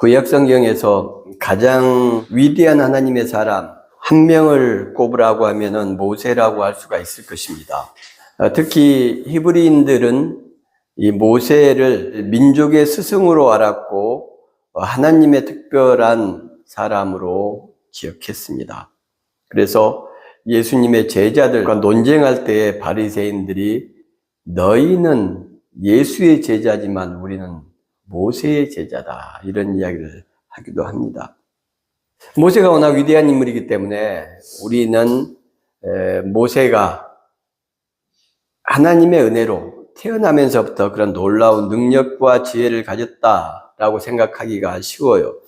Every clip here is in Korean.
구약 성경에서 가장 위대한 하나님의 사람 한 명을 꼽으라고 하면은 모세라고 할 수가 있을 것입니다. 특히 히브리인들은 이 모세를 민족의 스승으로 알았고 하나님의 특별한 사람으로 기억했습니다. 그래서 예수님의 제자들과 논쟁할 때 바리새인들이 너희는 예수의 제자지만 우리는 모세의 제자다, 이런 이야기를 하기도 합니다. 모세가 워낙 위대한 인물이기 때문에 우리는 모세가 하나님의 은혜로 태어나면서부터 그런 놀라운 능력과 지혜를 가졌다라고 생각하기가 쉬워요.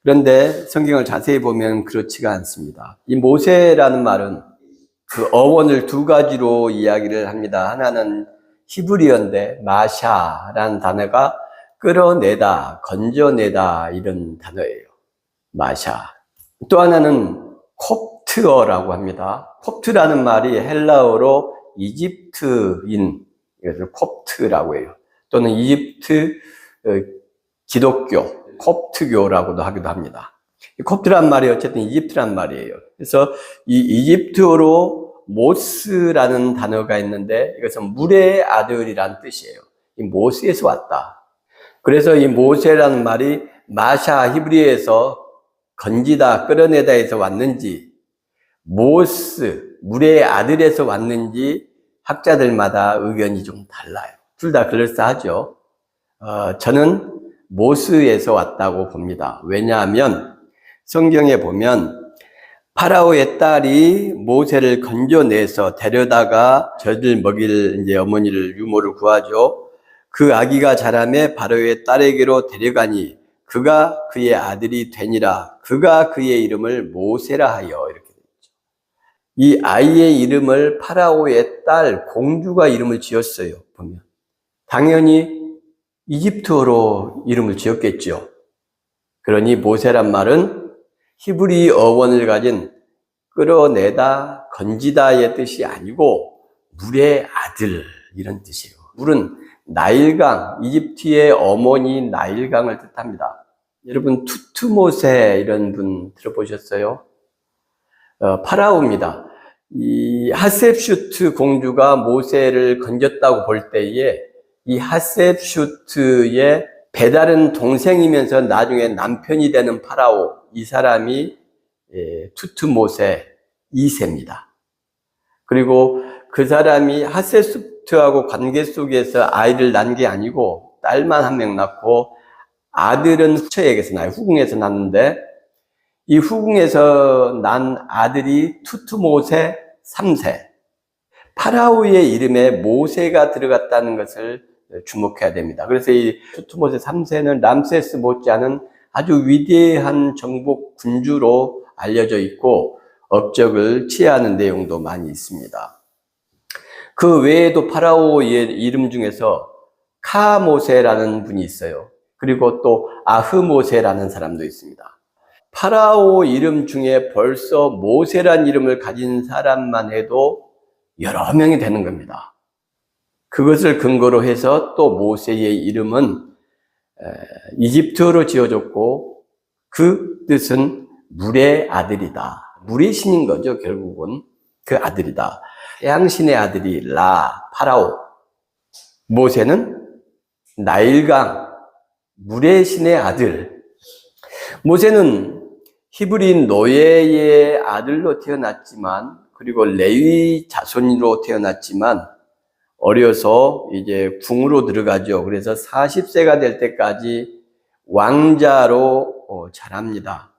그런데 성경을 자세히 보면 그렇지가 않습니다. 이 모세라는 말은 그 어원을 두 가지로 이야기를 합니다. 하나는 히브리어인데 마샤라는 단어가 끌어내다, 건져내다, 이런 단어예요. 마샤. 또 하나는 콥트어라고 합니다. 콥트라는 말이 헬라어로 이집트인, 이것을 콥트라고 해요. 또는 이집트 기독교, 콥트교라고도 하기도 합니다. 콥트란 말이 어쨌든 이집트란 말이에요. 그래서 이 이집트어로 모스라는 단어가 있는데 이것은 물의 아들이란 뜻이에요. 이 모스에서 왔다. 그래서 이 모세라는 말이 마샤 히브리어에서 건지다, 끌어내다에서 왔는지, 모스, 물의 아들에서 왔는지 학자들마다 의견이 좀 달라요. 둘 다 그럴싸하죠. 저는 모스에서 왔다고 봅니다. 왜냐하면 성경에 보면 파라오의 딸이 모세를 건져내서 데려다가 젖을 먹일 이제 어머니를 유모를 구하죠. 그 아기가 자라매 바로의 딸에게로 데려가니 그가 그의 아들이 되니라. 그가 그의 이름을 모세라 하여, 이렇게 되죠. 이 아이의 이름을 파라오의 딸 공주가 이름을 지었어요. 보면 당연히 이집트어로 이름을 지었겠죠. 그러니 모세란 말은 히브리 어원을 가진 끌어내다, 건지다의 뜻이 아니고 물의 아들, 이런 뜻이에요. 물은 나일강, 이집트의 어머니 나일강을 뜻합니다. 여러분 투트모세 이런 분 들어보셨어요? 파라오입니다. 이 하셉슈트 공주가 모세를 건졌다고 볼 때에 이 하셉슈트의 배다른 동생이면서 나중에 남편이 되는 파라오, 이 사람이 투트모세 2세입니다. 그리고 그 사람이 하셉슈트하고 관계 속에서 아이를 낳은 게 아니고 딸만 한 명 낳고 아들은 후처에게서 나요. 후궁에서 낳는데 이 후궁에서 난 아들이 투트모세 3세. 파라오의 이름에 모세가 들어갔다는 것을 주목해야 됩니다. 그래서 이 투트모세 3세는 람세스 못지않은 아주 위대한 정복 군주로 알려져 있고 업적을 취하는 내용도 많이 있습니다. 그 외에도 파라오의 이름 중에서 카모세라는 분이 있어요. 그리고 또 아흐모세라는 사람도 있습니다. 파라오 이름 중에 벌써 모세란 이름을 가진 사람만 해도 여러 명이 되는 겁니다. 그것을 근거로 해서 또 모세의 이름은 이집트어로 지어졌고 그 뜻은 물의 아들이다. 물의 신인 거죠. 결국은 그 아들이다. 태양신의 아들이 라, 파라오. 모세는 나일강, 물의 신의 아들. 모세는 히브리인 노예의 아들로 태어났지만, 그리고 레위 자손으로 태어났지만 어려서 이제 궁으로 들어가죠. 그래서 40세가 될 때까지 왕자로 자랍니다.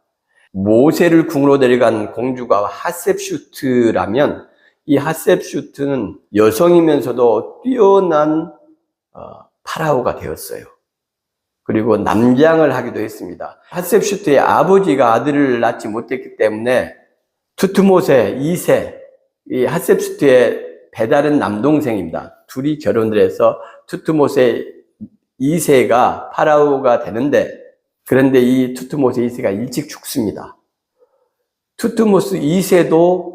모세를 궁으로 데려간 공주가 하셉슈트라면 이 하셉슈트는 여성이면서도 뛰어난 파라오가 되었어요. 그리고 남장을 하기도 했습니다. 하셉슈트의 아버지가 아들을 낳지 못했기 때문에 투트모세 2세, 이 하셉슈트의 배다른 남동생입니다. 둘이 결혼을 해서 투트모세 2세가 파라오가 되는데, 그런데 이 투트모세 2세가 일찍 죽습니다. 투트모스 2세도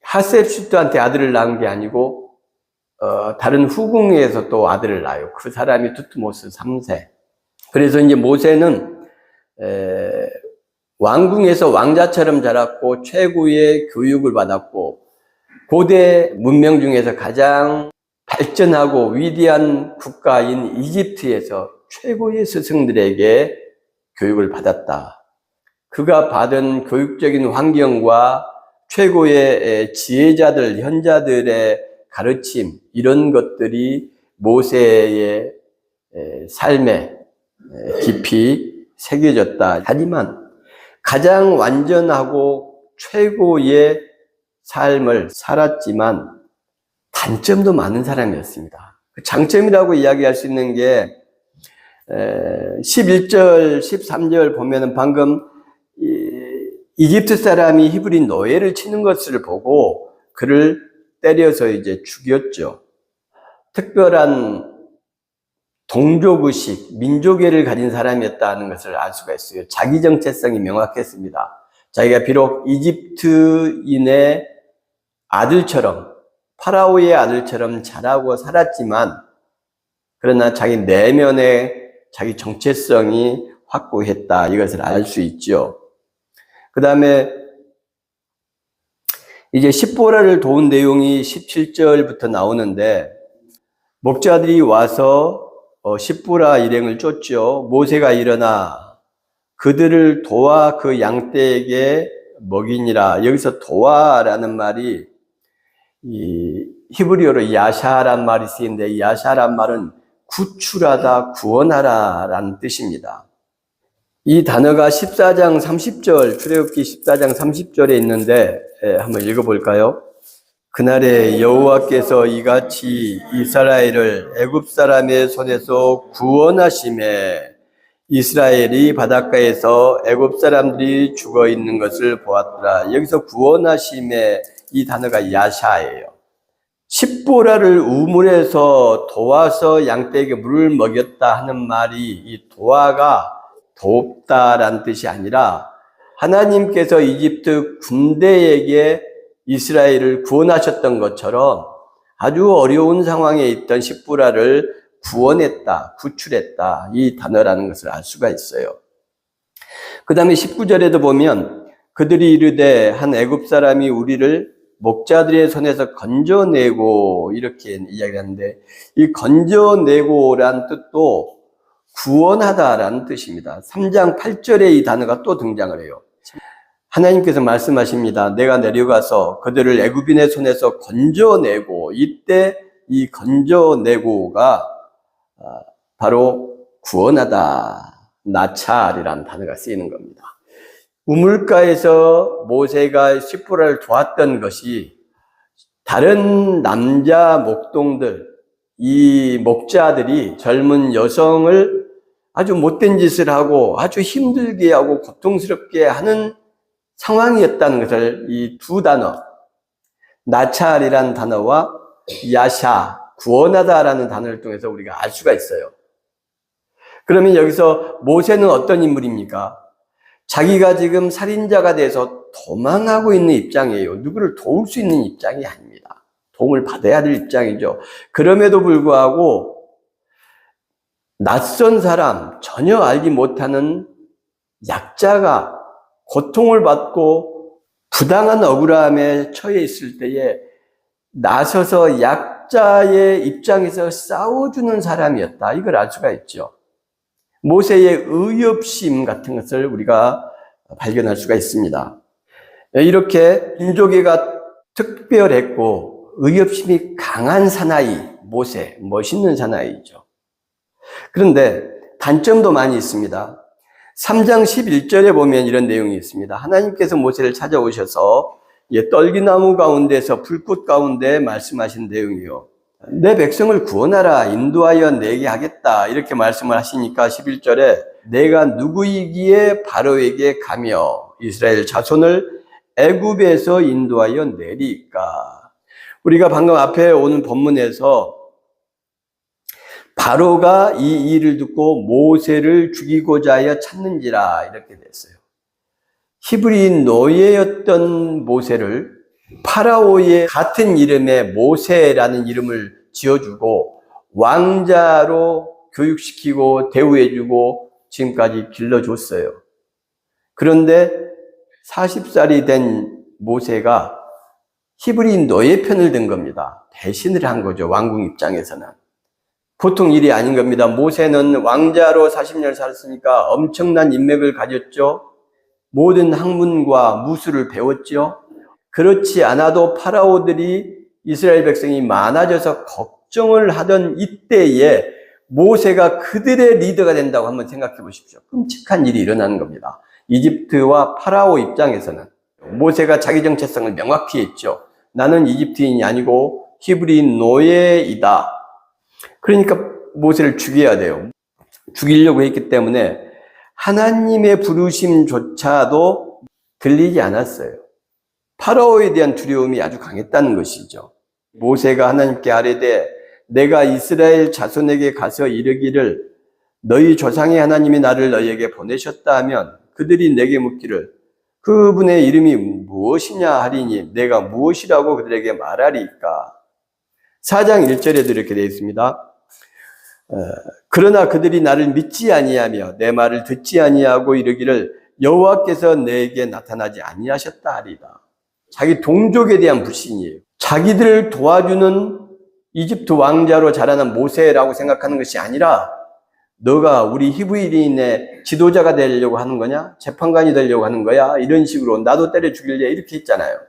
하셉슈트한테 아들을 낳은 게 아니고 다른 후궁에서 또 아들을 낳아요. 그 사람이 투트모스 3세. 그래서 이제 모세는 왕궁에서 왕자처럼 자랐고 최고의 교육을 받았고 고대 문명 중에서 가장 발전하고 위대한 국가인 이집트에서 최고의 스승들에게 교육을 받았다. 그가 받은 교육적인 환경과 최고의 지혜자들, 현자들의 가르침, 이런 것들이 모세의 삶에 깊이 새겨졌다. 하지만 가장 완전하고 최고의 삶을 살았지만 단점도 많은 사람이었습니다. 장점이라고 이야기할 수 있는 게 11절, 13절 보면은 방금 이집트 사람이 히브리 노예를 치는 것을 보고 그를 때려서 이제 죽였죠. 특별한 동족의식, 민족애를 가진 사람이었다는 것을 알 수가 있어요. 자기 정체성이 명확했습니다. 자기가 비록 이집트인의 아들처럼, 파라오의 아들처럼 자라고 살았지만, 그러나 자기 내면의 자기 정체성이 확고했다. 이것을 알 수 있죠. 그 다음에 이제 십보라를 도운 내용이 17절부터 나오는데, 목자들이 와서 십보라 일행을 쫓죠. 모세가 일어나 그들을 도와 그 양떼에게 먹이니라. 여기서 도와라는 말이 이 히브리어로 야샤란 말이 쓰이는데, 야샤란 말은 구출하다, 구원하라 라는 뜻입니다. 이 단어가 14장 30절, 출애굽기 14장 30절에 있는데 한번 읽어볼까요? 그날에 여호와께서 이같이 이스라엘을 애굽 사람의 손에서 구원하심에 이스라엘이 바닷가에서 애굽 사람들이 죽어 있는 것을 보았더라. 여기서 구원하심에 이 단어가 야샤예요. 십보라를 우물에서 도와서 양떼에게 물을 먹였다 하는 말이 이 도와가 돕다라는 뜻이 아니라 하나님께서 이집트 군대에게 이스라엘을 구원하셨던 것처럼 아주 어려운 상황에 있던 십보라를 구원했다, 구출했다, 이 단어라는 것을 알 수가 있어요. 그 다음에 19절에도 보면 그들이 이르되 한 애굽 사람이 우리를 목자들의 손에서 건져내고 이렇게 이야기하는데, 이 건져내고란 뜻도 구원하다라는 뜻입니다. 3장 8절에 이 단어가 또 등장을 해요. 하나님께서 말씀하십니다. 내가 내려가서 그들을 애굽인의 손에서 건져내고, 이때 이 건져내고가 바로 구원하다, 나찰이라는 단어가 쓰이는 겁니다. 우물가에서 모세가 십보라를 도왔던 것이 다른 남자 목동들, 이 목자들이 젊은 여성을 아주 못된 짓을 하고 아주 힘들게 하고 고통스럽게 하는 상황이었다는 것을 이 두 단어, 나찰이라는 단어와 야샤, 구원하다라는 단어를 통해서 우리가 알 수가 있어요. 그러면 여기서 모세는 어떤 인물입니까? 자기가 지금 살인자가 돼서 도망하고 있는 입장이에요. 누구를 도울 수 있는 입장이 아닙니다. 도움을 받아야 될 입장이죠. 그럼에도 불구하고 낯선 사람, 전혀 알지 못하는 약자가 고통을 받고 부당한 억울함에 처해 있을 때에 나서서 약자의 입장에서 싸워주는 사람이었다. 이걸 알 수가 있죠. 모세의 의협심 같은 것을 우리가 발견할 수가 있습니다. 이렇게 민족애가 특별했고 의협심이 강한 사나이, 모세, 멋있는 사나이죠. 그런데 단점도 많이 있습니다. 3장 11절에 보면 이런 내용이 있습니다. 하나님께서 모세를 찾아오셔서 떨기나무 가운데서 불꽃 가운데 말씀하신 내용이요. 내 백성을 구원하라, 인도하여 내게 하겠다, 이렇게 말씀을 하시니까 11절에 내가 누구이기에 바로에게 가며 이스라엘 자손을 애굽에서 인도하여 내리까. 우리가 방금 앞에 오는 본문에서 바로가 이 일을 듣고 모세를 죽이고자 하여 찾는지라 이렇게 됐어요. 히브리 노예였던 모세를 파라오의 같은 이름의 모세라는 이름을 지어주고 왕자로 교육시키고 대우해주고 지금까지 길러줬어요. 그런데 40살이 된 모세가 히브리 노예 편을 든 겁니다. 배신을 한 거죠. 왕궁 입장에서는. 보통 일이 아닌 겁니다. 모세는 왕자로 40년 살았으니까 엄청난 인맥을 가졌죠. 모든 학문과 무술을 배웠죠. 그렇지 않아도 파라오들이 이스라엘 백성이 많아져서 걱정을 하던 이때에 모세가 그들의 리더가 된다고 한번 생각해 보십시오. 끔찍한 일이 일어나는 겁니다. 이집트와 파라오 입장에서는 모세가 자기 정체성을 명확히 했죠. 나는 이집트인이 아니고 히브리인 노예이다. 그러니까 모세를 죽여야 돼요. 죽이려고 했기 때문에 하나님의 부르심조차도 들리지 않았어요. 파라오에 대한 두려움이 아주 강했다는 것이죠. 모세가 하나님께 아뢰되 내가 이스라엘 자손에게 가서 이르기를 너희 조상의 하나님이 나를 너희에게 보내셨다 하면 그들이 내게 묻기를 그분의 이름이 무엇이냐 하리니 내가 무엇이라고 그들에게 말하리까. 4장 1절에도 이렇게 되어 있습니다. 그러나 그들이 나를 믿지 아니하며 내 말을 듣지 아니하고 이르기를 여호와께서 내게 나타나지 아니하셨다 하리다. 자기 동족에 대한 불신이에요. 자기들을 도와주는 이집트 왕자로 자라난 모세라고 생각하는 것이 아니라 너가 우리 히브리인의 지도자가 되려고 하는 거냐? 재판관이 되려고 하는 거야? 이런 식으로 나도 때려 죽일래? 이렇게 했잖아요.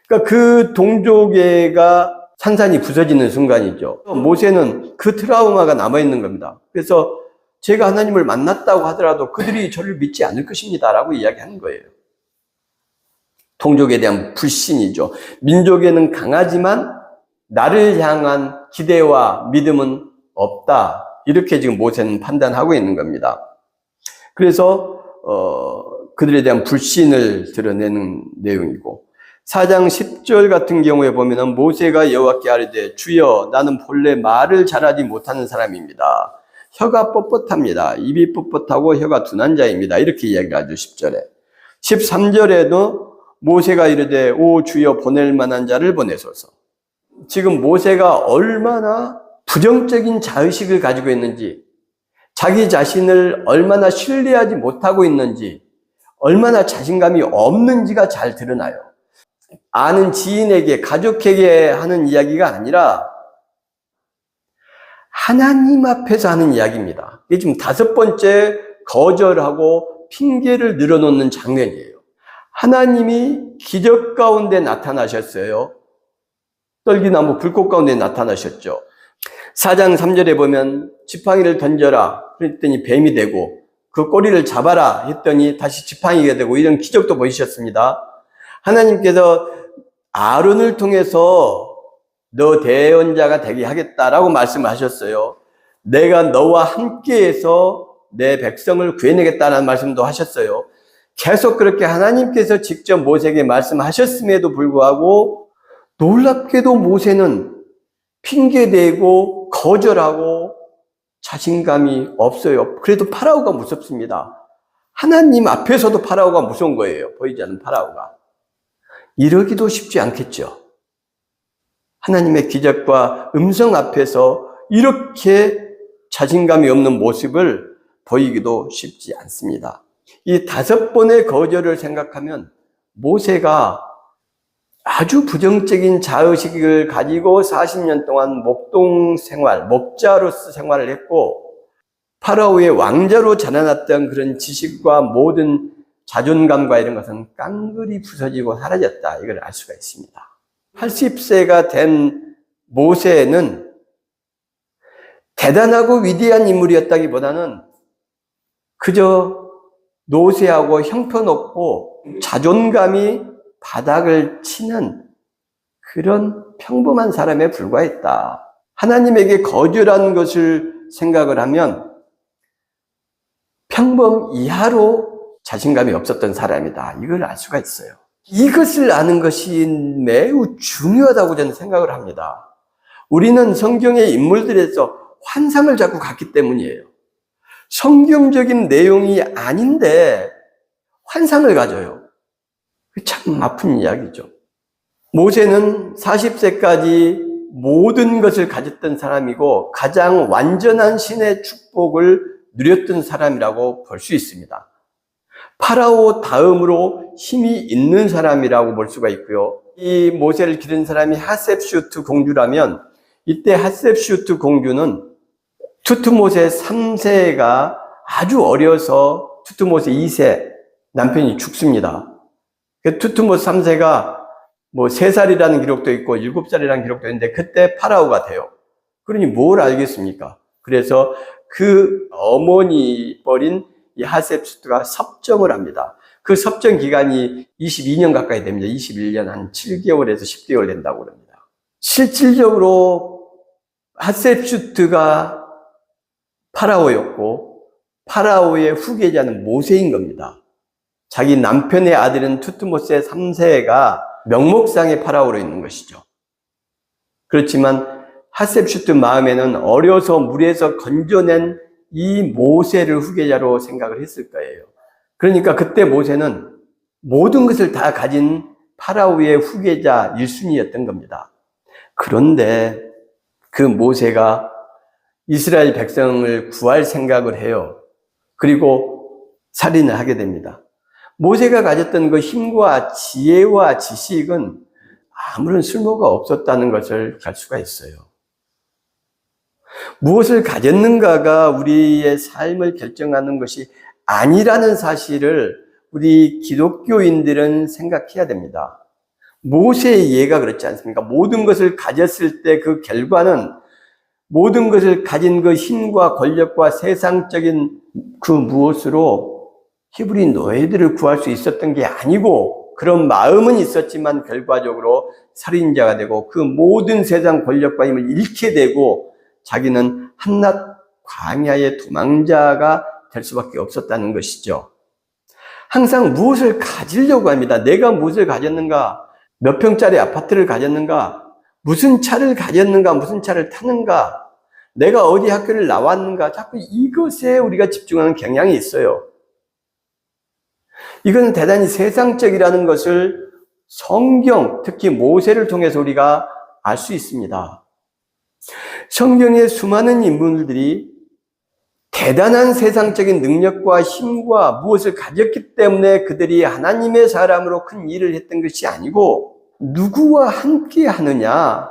그러니까 그 동족애가 산산이 부서지는 순간이죠. 모세는 그 트라우마가 남아있는 겁니다. 그래서 제가 하나님을 만났다고 하더라도 그들이 저를 믿지 않을 것입니다 라고 이야기하는 거예요. 동족에 대한 불신이죠. 민족에는 강하지만 나를 향한 기대와 믿음은 없다. 이렇게 지금 모세는 판단하고 있는 겁니다. 그래서 그들에 대한 불신을 드러내는 내용이고 4장 10절 같은 경우에 보면은 모세가 여호와께 아뢰되 주여 나는 본래 말을 잘하지 못하는 사람입니다. 혀가 뻣뻣합니다. 입이 뻣뻣하고 혀가 둔한 자입니다. 이렇게 이야기하죠. 10절에. 13절에도 모세가 이르되 오 주여 보낼 만한 자를 보내소서. 지금 모세가 얼마나 부정적인 자의식을 가지고 있는지, 자기 자신을 얼마나 신뢰하지 못하고 있는지, 얼마나 자신감이 없는지가 잘 드러나요. 아는 지인에게, 가족에게 하는 이야기가 아니라 하나님 앞에서 하는 이야기입니다. 이게 지금 5번째 거절하고 핑계를 늘어놓는 장면이에요. 하나님이 기적 가운데 나타나셨어요. 떨기나무 불꽃 가운데 나타나셨죠. 4장 3절에 보면 지팡이를 던져라 그랬더니 뱀이 되고 그 꼬리를 잡아라 했더니 다시 지팡이가 되고 이런 기적도 보이셨습니다. 하나님께서 아론을 통해서 너 대언자가 되게 하겠다라고 말씀하셨어요. 내가 너와 함께해서 내 백성을 구해내겠다는 말씀도 하셨어요. 계속 그렇게 하나님께서 직접 모세에게 말씀하셨음에도 불구하고 놀랍게도 모세는 핑계대고 거절하고 자신감이 없어요. 그래도 파라오가 무섭습니다. 하나님 앞에서도 파라오가 무서운 거예요. 보이지 않는 파라오가. 이러기도 쉽지 않겠죠. 하나님의 기적과 음성 앞에서 이렇게 자신감이 없는 모습을 보이기도 쉽지 않습니다. 이 5번의 거절을 생각하면 모세가 아주 부정적인 자의식을 가지고 40년 동안 목동 생활, 목자로서 생활을 했고 파라오의 왕자로 자라났던 그런 지식과 모든 자존감과 이런 것은 깡그리 부서지고 사라졌다. 이걸 알 수가 있습니다. 80세가 된 모세는 대단하고 위대한 인물이었다기보다는 그저 노쇠하고 형편없고 자존감이 바닥을 치는 그런 평범한 사람에 불과했다. 하나님에게 거절한 것을 생각을 하면 평범 이하로 자신감이 없었던 사람이다. 이걸 알 수가 있어요. 이것을 아는 것이 매우 중요하다고 저는 생각을 합니다. 우리는 성경의 인물들에서 환상을 자꾸 갖기 때문이에요. 성경적인 내용이 아닌데 환상을 가져요. 참 아픈 이야기죠. 모세는 40세까지 모든 것을 가졌던 사람이고 가장 완전한 신의 축복을 누렸던 사람이라고 볼 수 있습니다. 파라오 다음으로 힘이 있는 사람이라고 볼 수가 있고요. 이 모세를 기른 사람이 하셉슈트 공주라면 이때 하셉슈트 공주는 투트모세 3세가 아주 어려서 투트모세 2세 남편이 죽습니다. 투트모세 3세가 뭐 3살이라는 기록도 있고 7살이라는 기록도 있는데 그때 파라오가 돼요. 그러니 뭘 알겠습니까? 그래서 그 어머니 뻘인 이 하셉슈트가 섭정을 합니다. 그 섭정 기간이 22년 가까이 됩니다. 21년 한 7개월에서 10개월 된다고 합니다. 실질적으로 하셉슈트가 파라오였고 파라오의 후계자는 모세인 겁니다. 자기 남편의 아들은 투트모세 3세가 명목상의 파라오로 있는 것이죠. 그렇지만 하셉슈트 마음에는 어려서 물에서 건져낸 이 모세를 후계자로 생각을 했을 거예요. 그러니까 그때 모세는 모든 것을 다 가진 파라오의 후계자 1순위였던 겁니다. 그런데 그 모세가 이스라엘 백성을 구할 생각을 해요. 그리고 살인을 하게 됩니다. 모세가 가졌던 그 힘과 지혜와 지식은 아무런 쓸모가 없었다는 것을 알 수가 있어요. 무엇을 가졌는가가 우리의 삶을 결정하는 것이 아니라는 사실을 우리 기독교인들은 생각해야 됩니다. 모세의 예가 그렇지 않습니까? 모든 것을 가졌을 때 그 결과는 모든 것을 가진 그 힘과 권력과 세상적인 그 무엇으로 히브리 노예들을 구할 수 있었던 게 아니고 그런 마음은 있었지만 결과적으로 살인자가 되고 그 모든 세상 권력과 힘을 잃게 되고 자기는 한낱 광야의 도망자가 될 수밖에 없었다는 것이죠. 항상 무엇을 가지려고 합니다. 내가 무엇을 가졌는가? 몇 평짜리 아파트를 가졌는가? 무슨 차를 가졌는가? 무슨 차를 타는가? 내가 어디 학교를 나왔는가? 자꾸 이것에 우리가 집중하는 경향이 있어요. 이건 대단히 세상적이라는 것을 성경, 특히 모세를 통해서 우리가 알 수 있습니다. 성경의 수많은 인물들이 대단한 세상적인 능력과 힘과 무엇을 가졌기 때문에 그들이 하나님의 사람으로 큰 일을 했던 것이 아니고 누구와 함께 하느냐,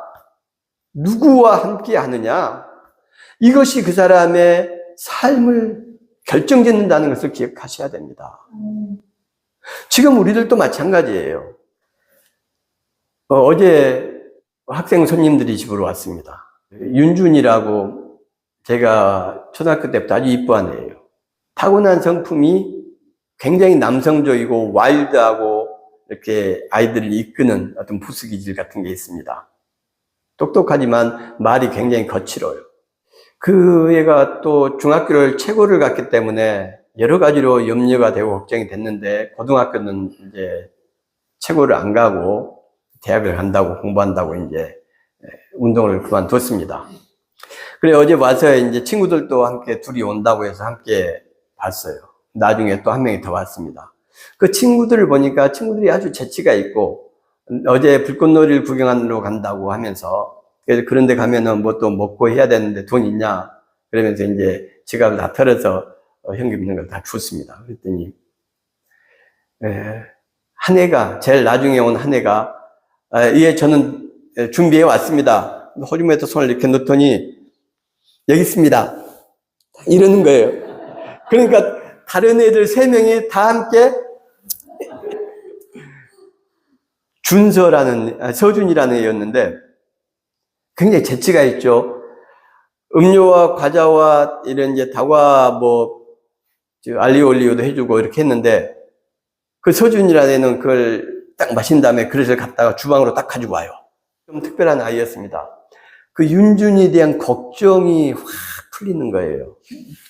이것이 그 사람의 삶을 결정짓는다는 것을 기억하셔야 됩니다. 지금 우리들도 마찬가지예요. 어제 학생 손님들이 집으로 왔습니다. 윤준이라고 제가 초등학교 때부터 아주 이뻐한 애예요. 타고난 성품이 굉장히 남성적이고 와일드하고 이렇게 아이들을 이끄는 어떤 부수기질 같은 게 있습니다. 똑똑하지만 말이 굉장히 거칠어요. 그 애가 또 중학교를 최고를 갔기 때문에 여러 가지로 염려가 되고 걱정이 됐는데 고등학교는 이제 최고를 안 가고 대학을 간다고 공부한다고 이제 운동을 그만뒀습니다. 그래 어제 와서 이제 친구들도 함께 둘이 온다고 해서 함께 봤어요. 나중에 또 한 명이 더 왔습니다. 그 친구들을 보니까 친구들이 아주 재치가 있고 어제 불꽃놀이를 구경하러 간다고 하면서 그래서 그런데 가면은 뭐 또 먹고 해야 되는데 돈 있냐 그러면서 이제 지갑을 다 털어서 현금 있는 걸 다 줬습니다. 그랬더니 한 애가 제일 나중에 온 한 애가 예 저는 준비해 왔습니다. 허리에다 손을 이렇게 넣더니 여기 있습니다. 이러는 거예요. 그러니까 다른 애들 3명이 다 함께 서준이라는 애였는데 굉장히 재치가 있죠. 음료와 과자와 이런 이제 다과 알리오 올리오도 해주고 이렇게 했는데 그 서준이라는 애는 그걸 딱 마신 다음에 그릇을 갖다가 주방으로 딱 가지고 와요. 좀 특별한 아이였습니다. 그 윤준이에 대한 걱정이 확 풀리는 거예요.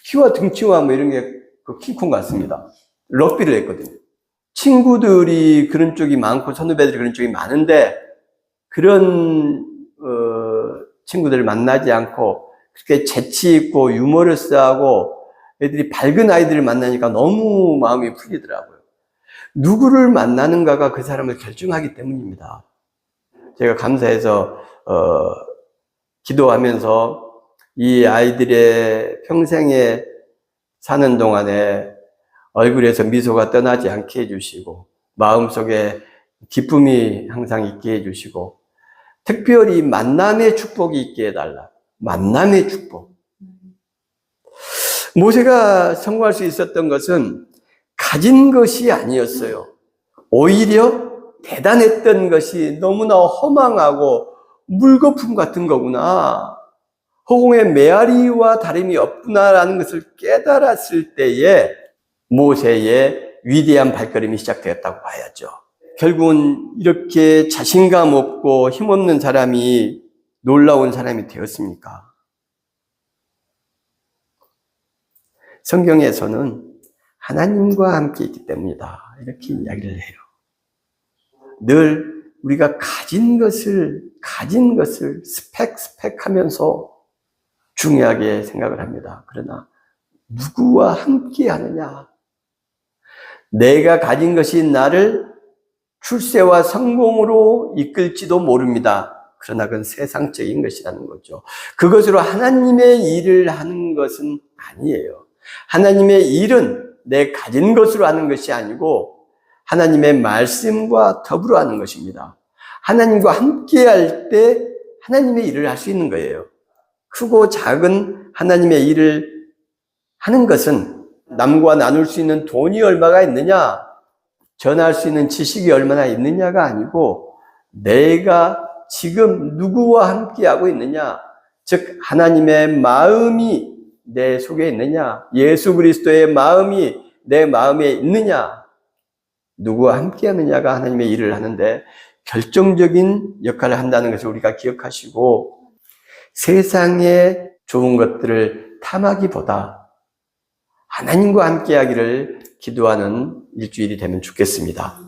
키와 등치와 뭐 이런 게 키 큰 것 같습니다. 럭비를 했거든요. 친구들이 그런 쪽이 많고 선후배들이 그런 쪽이 많은데 그런 친구들을 만나지 않고 그렇게 재치 있고 유머러스하고 애들이 밝은 아이들을 만나니까 너무 마음이 풀리더라고요. 누구를 만나는가가 그 사람을 결정하기 때문입니다. 제가 감사해서 기도하면서 이 아이들의 평생에 사는 동안에 얼굴에서 미소가 떠나지 않게 해주시고 마음속에 기쁨이 항상 있게 해주시고 특별히 만남의 축복이 있게 해달라. 만남의 축복. 모세가 성공할 수 있었던 것은 가진 것이 아니었어요. 오히려 대단했던 것이 너무나 허망하고 물거품 같은 거구나. 허공에 메아리와 다름이 없구나라는 것을 깨달았을 때에 모세의 위대한 발걸음이 시작되었다고 봐야죠. 결국은 이렇게 자신감 없고 힘없는 사람이 놀라운 사람이 되었습니까? 성경에서는 하나님과 함께 있기 때문이다. 이렇게 이야기를 해요. 늘 우리가 가진 것을 스펙 하면서 중요하게 생각을 합니다. 그러나 누구와 함께 하느냐? 내가 가진 것이 나를 출세와 성공으로 이끌지도 모릅니다. 그러나 그건 세상적인 것이라는 거죠. 그것으로 하나님의 일을 하는 것은 아니에요. 하나님의 일은 내 가진 것으로 하는 것이 아니고 하나님의 말씀과 더불어 하는 것입니다. 하나님과 함께 할 때 하나님의 일을 할 수 있는 거예요. 크고 작은 하나님의 일을 하는 것은 남과 나눌 수 있는 돈이 얼마가 있느냐, 전할 수 있는 지식이 얼마나 있느냐가 아니고 내가 지금 누구와 함께하고 있느냐, 즉 하나님의 마음이 내 속에 있느냐, 예수 그리스도의 마음이 내 마음에 있느냐, 누구와 함께하느냐가 하나님의 일을 하는데 결정적인 역할을 한다는 것을 우리가 기억하시고 세상의 좋은 것들을 탐하기보다 하나님과 함께하기를 기도하는 일주일이 되면 좋겠습니다.